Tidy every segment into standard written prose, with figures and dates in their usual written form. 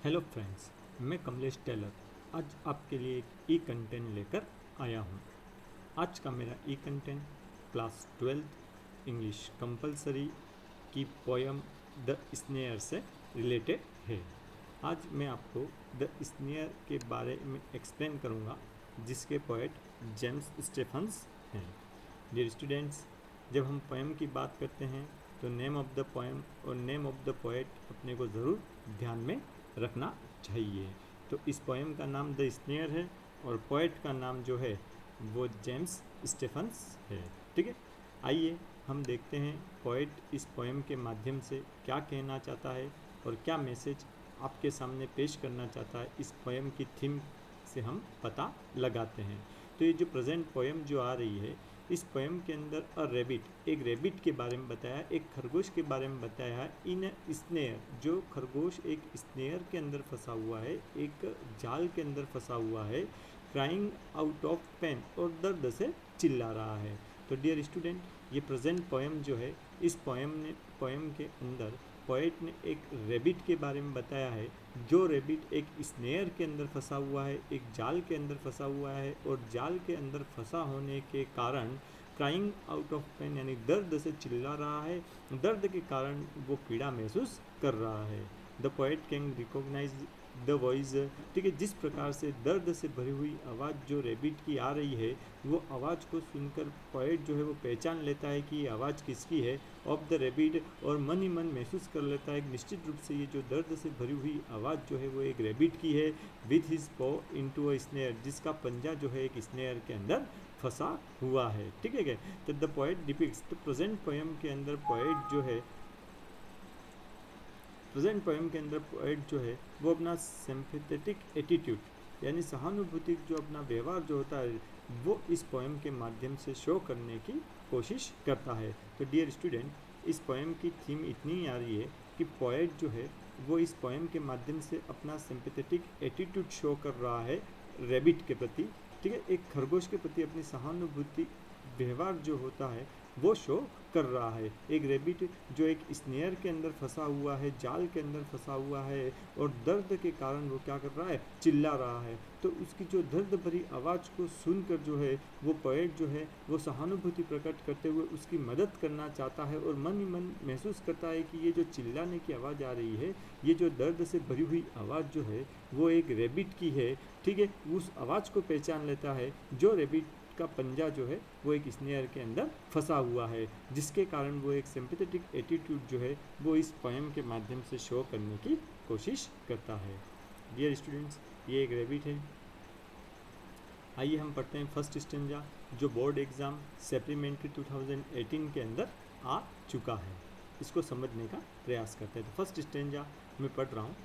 Hello friends, मैं Kamlesh Taylor आज आपके लिए एक ई कंटेंट लेकर आया हूँ। आज का मेरा ई कंटेंट क्लास 12 इंग्लिश कंपलसरी की पोयम द स्नेयर से रिलेटेड है। आज मैं आपको द स्नेयर के बारे में एक्सप्लेन करूँगा, जिसके पोएट जेम्स स्टेफन्स हैं। डियर स्टूडेंट्स, जब हम पोएम की बात करते हैं तो नेम ऑफ द पोएम और नेम ऑफ द पोएट अपने को ज़रूर ध्यान में रखना चाहिए। तो इस पोएम का नाम द स्नेयर है और पोएट का नाम जो है वो जेम्स स्टेफन्स है। ठीक है, आइए हम देखते हैं पोएट इस पोएम के माध्यम से क्या कहना चाहता है और क्या मैसेज आपके सामने पेश करना चाहता है। इस पोएम की थीम से हम पता लगाते हैं। तो ये जो प्रेजेंट पोएम जो आ रही है, इस पोएम के अंदर एक रेबिट के बारे में बताया, एक खरगोश के बारे में बताया है। इन स्नेयर, जो खरगोश एक स्नेयर के अंदर फंसा हुआ है, एक जाल के अंदर फंसा हुआ है, क्राइंग आउट ऑफ पेन, और दर्द से चिल्ला रहा है। तो डियर स्टूडेंट, ये प्रेजेंट पोएम जो है, इस पोएम के अंदर पोएट ने एक रेबिट के बारे में बताया है। जो रेबिट एक स्नेयर के अंदर फंसा हुआ है, एक जाल के अंदर फंसा हुआ है, और जाल के अंदर फंसा होने के कारण क्राइंग आउट ऑफ पेन यानी दर्द से चिल्ला रहा है, दर्द के कारण वो पीड़ा महसूस कर रहा है। The poet can recognize the voice, ठीक है, जिस प्रकार से दर्द से भरी हुई आवाज़ जो रेबिट की आ रही है, वो आवाज़ को सुनकर पोएट जो है वो पहचान लेता है कि ये आवाज़ किसकी है, ऑफ द रेबिट, और मन ही मन महसूस कर लेता है निश्चित रूप से ये जो दर्द से भरी हुई आवाज़ जो है वो एक रेबिट की है। विथ हिज पॉ इनटू अ स्नेयर, जिसका पंजा जो है एक स्नेयर के अंदर फंसा हुआ है। ठीक है, तो द पोएट डिपिक्ट्स, तो प्रेजेंट पोएम के अंदर पोएट जो है वो अपना सिंपैथेटिक एटीट्यूड यानी सहानुभूति जो अपना व्यवहार जो होता है वो इस पोएम के माध्यम से शो करने की कोशिश करता है। तो डियर स्टूडेंट, इस पोएम की थीम इतनी आ रही है कि पोएट जो है वो इस पोएम के माध्यम से अपना सिंपैथेटिक एटीट्यूड शो कर रहा है रेबिट के प्रति। ठीक है, एक खरगोश के प्रति अपनी सहानुभूति व्यवहार जो होता है वो शो कर रहा है। एक रेबिट जो एक स्नेयर के अंदर फंसा हुआ है, जाल के अंदर फंसा हुआ है, और दर्द के कारण वो क्या कर रहा है, चिल्ला रहा है। तो उसकी जो दर्द भरी आवाज़ को सुनकर जो है वो पोएट जो है वो सहानुभूति प्रकट करते हुए उसकी मदद करना चाहता है, और मन ही मन महसूस करता है कि ये जो चिल्लाने की आवाज़ आ रही है, ये जो दर्द से भरी हुई आवाज़ जो है वो एक रेबिट की है। ठीक है, उस आवाज़ को पहचान लेता है जो रेबिट का पंजा जो है वो एक स्नेयर के अंदर फंसा हुआ है, जिसके कारण वो एक सिंपैथेटिक एटीट्यूड जो है वो इस पोएम के माध्यम से शो करने की कोशिश करता है। डियर स्टूडेंट्स, ये एक रेबिट है। आइए हम पढ़ते हैं फर्स्ट स्टेंजा, जो बोर्ड एग्ज़ाम सप्लीमेंट्री 2018 के अंदर आ चुका है। इसको समझने का प्रयास करते हैं। तो फर्स्ट स्टेंजा मैं पढ़ रहा हूँ।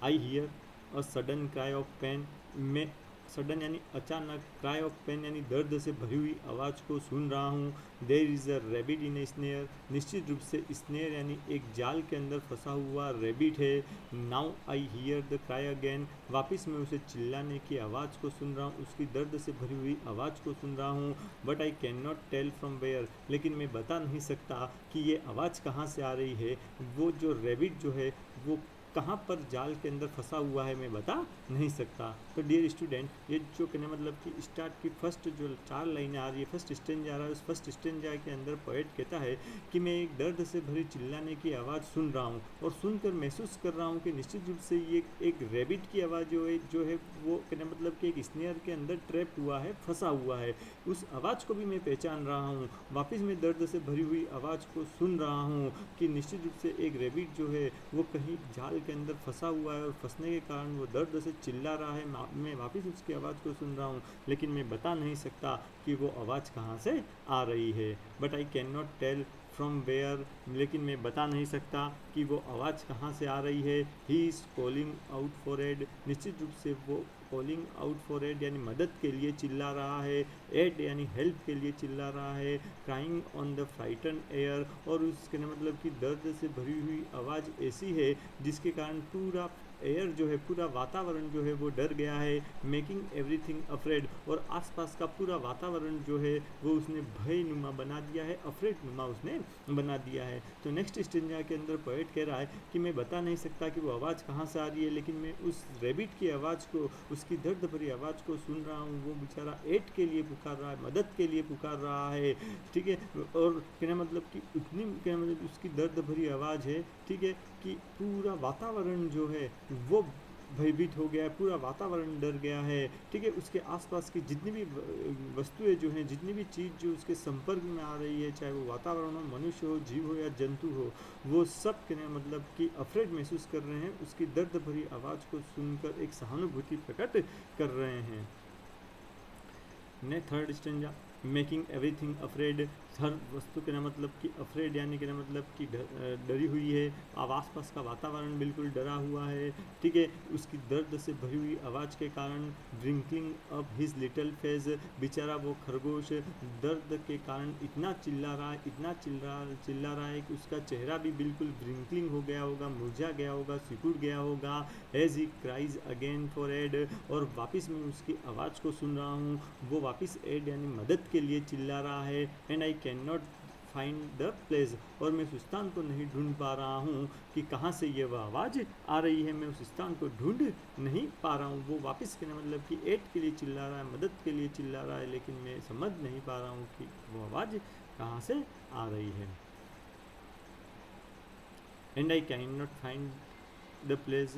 I hear a sudden cry of pain, में सडन यानी अचानक, क्राई ऑफ पेन यानी दर्द से भरी हुई आवाज़ को सुन रहा हूँ। There is a rabbit in a snare, निश्चित रूप से स्नेयर यानी एक जाल के अंदर फंसा हुआ रेबिट है। Now I hear the cry again, वापस मैं उसे चिल्लाने की आवाज़ को सुन रहा हूँ, उसकी दर्द से भरी हुई आवाज़ को सुन रहा हूँ। But I can not tell from where, लेकिन मैं बता नहीं सकता कि ये आवाज़ कहाँ से आ रही है। वो जो रेबिट जो है वो कहाँ पर जाल के अंदर फंसा हुआ है मैं बता नहीं सकता। तो डियर स्टूडेंट, ये जो कहने मतलब कि स्टार्ट की फर्स्ट जो 4 लाइनें आ रही है, फर्स्ट स्टेंजा आ रहा है, उस फर्स्ट स्टेंजा के अंदर पोएट कहता है कि मैं एक दर्द से भरी चिल्लाने की आवाज़ सुन रहा हूँ, और सुनकर महसूस कर रहा हूँ कि निश्चित रूप से ये एक रेबिट की आवाज़ जो है वो कहने मतलब कि एक स्नेयर के अंदर ट्रैप हुआ है, फंसा हुआ है। उस आवाज़ को भी मैं पहचान रहा हूँ। वापस मैं दर्द से भरी हुई आवाज़ को सुन रहा हूँ कि निश्चित रूप से एक रेबिट जो है वो कहीं जाल के अंदर फंसा हुआ है, और फंसने के कारण वो दर्द से चिल्ला रहा है। मैं वापस उसकी आवाज़ को सुन रहा हूँ, लेकिन मैं बता नहीं सकता कि वो आवाज़ कहाँ से आ रही है। But I can not tell from where, लेकिन मैं बता नहीं सकता कि वो आवाज़ कहाँ से आ रही है। He is calling out for aid, निश्चित रूप से वो कॉलिंग आउट फॉर एड यानी मदद के लिए चिल्ला रहा है। एड यानी हेल्प के लिए चिल्ला रहा है। Crying on the frighten air, और उसके मतलब कि दर्द से भरी हुई आवाज़ ऐसी है जिसके कारण पूरा एयर जो है, पूरा वातावरण जो है वो डर गया है। मेकिंग एवरीथिंग अफ्रेड, और आसपास का पूरा वातावरण जो है वो उसने भयनुमा बना दिया है, अफ्रेड नुमा उसने बना दिया है। तो नेक्स्ट स्टेंजा के अंदर पोएट कह रहा है कि मैं बता नहीं सकता कि वो आवाज़ कहाँ से आ रही है, लेकिन मैं उस रैबिट की आवाज़ को, उसकी दर्द भरी आवाज़ को सुन रहा हूँ। वो बेचारा एट के लिए पुकार रहा है, मदद के लिए पुकार रहा है, ठीक है। और कहना मतलब कि उतनी कहना मतलब उसकी दर्द भरी आवाज़ है, ठीक है, कि पूरा वातावरण जो है वो भयभीत हो गया है, पूरा वातावरण डर गया है, ठीक है। उसके आसपास की जितनी भी वस्तुएं जो हैं, जितनी भी चीज़ जो उसके संपर्क में आ रही है, चाहे वो वातावरण हो, मनुष्य हो, जीव हो या जंतु हो, वो सब कहने मतलब कि अफ्रेड महसूस कर रहे हैं, उसकी दर्द भरी आवाज़ को सुनकर एक सहानुभूति प्रकट कर रहे हैं। ने third stanza, making everything afraid, हर वस्तु के ना मतलब कि अफ्रेड यानी कि ना मतलब कि डरी हुई है, अब आसपास का वातावरण बिल्कुल डरा हुआ है, ठीक है। उसकी दर्द से भरी हुई आवाज़ के कारण ड्रिंकलिंग अप हिज लिटिल फेस, बेचारा वो खरगोश दर्द के कारण इतना चिल्ला रहा है, इतना चिल्ला रहा है कि उसका चेहरा भी बिल्कुल ड्रिंकलिंग हो गया होगा, मुरझा गया होगा, सिकुड़ गया होगा। As he cries again for aid, और वापस मैं उसकी आवाज़ को सुन रहा हूँ, वो वापस एड यानी मदद के लिए चिल्ला रहा है। And I can not find the place, और मैं उस स्थान को नहीं ढूंढ पा रहा हूँ कि कहाँ से ये वह आवाज़ आ रही है, मैं उस स्थान को ढूंढ नहीं पा रहा हूँ। वो वापस कहना मतलब कि एड के लिए चिल्ला रहा है, मदद के लिए चिल्ला रहा है, लेकिन मैं समझ नहीं पा रहा हूँ कि वो आवाज़ कहाँ से आ रही है। And I can not find the place,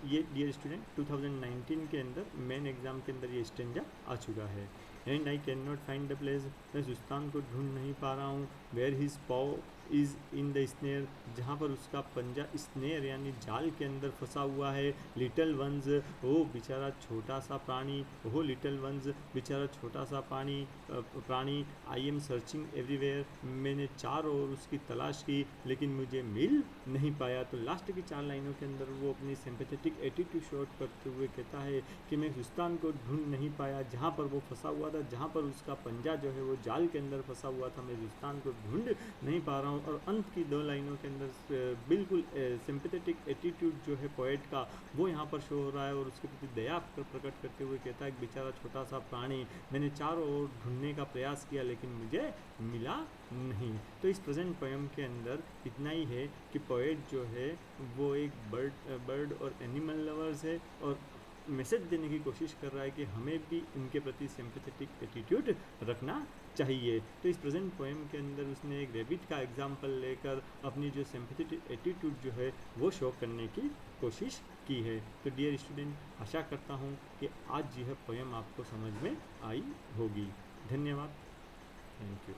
ये डियर स्टूडेंट 2019 के अंदर मेन एग्ज़ाम के अंदर ये स्टेंजा आ चुका है। And I can not find the place, मैं उस स्थान को ढूंढ नहीं पा रहा हूँ। Where his paw is in the snare, जहाँ पर उसका पंजा स्नेयर यानी जाल के अंदर फंसा हुआ है। लिटल वंस, वो बेचारा छोटा सा प्राणी, वो लिटल वंस बेचारा छोटा सा प्राणी। आई एम सर्चिंग एवरीवेयर, मैंने चारों ओर उसकी तलाश की, लेकिन मुझे मिल नहीं पाया। तो लास्ट की 4 लाइनों के अंदर वो अपनी सिंपैथेटिक एटीट्यूड शो करते हुए कहता है कि मैं उस स्थान को ढूंढ नहीं पाया जहाँ पर वो फंसा हुआ था, जहाँ पर उसका पंजा जो है वो जाल के अंदर फंसा हुआ था, मैं उस स्थान को ढूंढ नहीं पा रहा हूँ। और अंत की 2 लाइनों के अंदर बिल्कुल सिंपैथेटिक एटीट्यूड जो है पोएट का वो यहाँ पर शो हो रहा है, और उसके प्रति दया प्रकट करते हुए कहता है कि बेचारा छोटा सा प्राणी, मैंने चारों ओर ढूंढने का प्रयास किया लेकिन मुझे मिला नहीं। तो इस प्रेजेंट पोएम के अंदर इतना ही है कि पोएट जो है वो एक बर्ड और एनिमल लवर्स है, और मैसेज देने की कोशिश कर रहा है कि हमें भी उनके प्रति सिंपैथेटिक एटीट्यूड रखना चाहिए। तो इस प्रेजेंट पोएम के अंदर उसने एक रैबिट का एग्जाम्पल लेकर अपनी जो सिंपैथेटिक एटीट्यूड जो है वो शो करने की कोशिश की है। तो डियर स्टूडेंट, आशा करता हूँ कि आज यह पोएम आपको समझ में आई होगी। धन्यवाद। Thank you.